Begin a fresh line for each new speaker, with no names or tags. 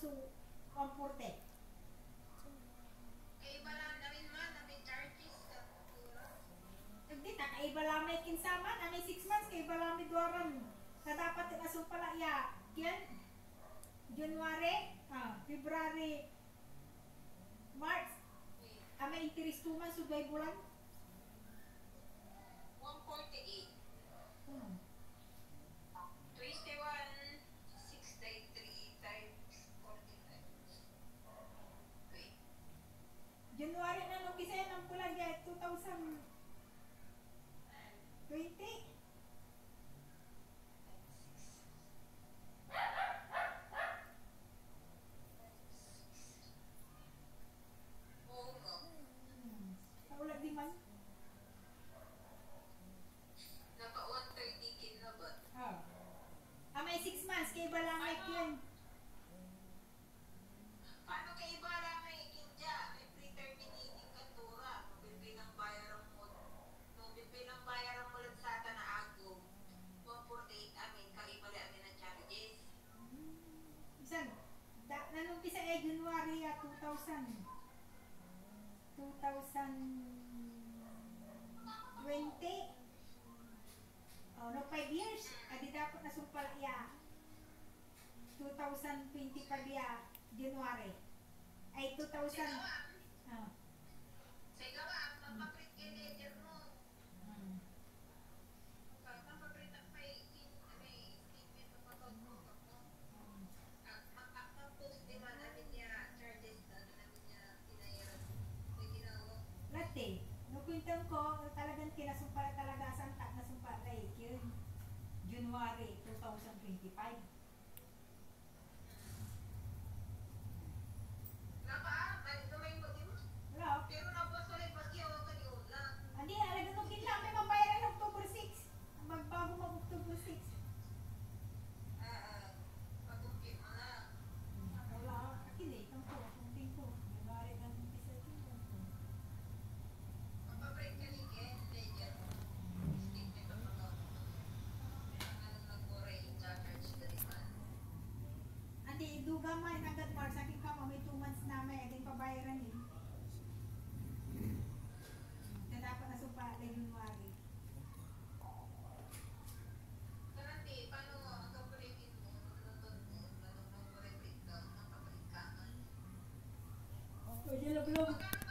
so, 140.
Kaiba lang na rin man, na may charges sa kultura.
Hindi, kakaiba lang may kinsaman, may 6 months, kaiba lang may duwaran. Na dapat inaso pala iya. Yan, January, February, March, may interest 2 months, so 2 bulan.
148. 21,693 times 45. Wait.
January na nung kisa yan ang pula niya, 2020.
Oo nga.
Kaulat di man.
Naka 130 kin na ba?
May 6 months, kaiba lang may yun.
Paano kaiba lang may kinja? May pre-terminating kantura. Mabibilang bayaran mo. Mabibilang bayaran mo lang sa ata na agong. 148 amin. Kaibali amin ang charges.
Isan, nanumpisa January 2020. No, 5 years. Adi dapat na sumpala iya. 2025 iya, January. Ay, 2000.
Sa gawa, ang paprint kay ledger mo. Ang paprint ang may statement ng patod mo. Ang post di man namin niya charges na namin niya tinayaran. May ginawag.
Lati, no kwentang ko, talagang kinasumpala talaga santak na sumpala yun. January 2025.
Gamay mo din mo.
Wala.
Pero nabos ulit maski ako kanyo lang.
Hindi, alaga nung kinla, may mabayaran October 6. Magbago mag-October 6.
Pag-upit mo na.
Wala, akili, itong ko, kunting ko. January ng umpisa dito.
Mapaprint ka ni Ken, ledger mo. Statement of account mo. Anong nag-foray in charge na rin man.
Andi, duga man, agad March, saking ka may 2 months na may aging pabayaran eh. Na dapat na sumpa na January.
Karante, paano ang gagawin mo? Nanonood mo? Paano mo breakdown ng paprint ka?
O, yun lang.
Magkano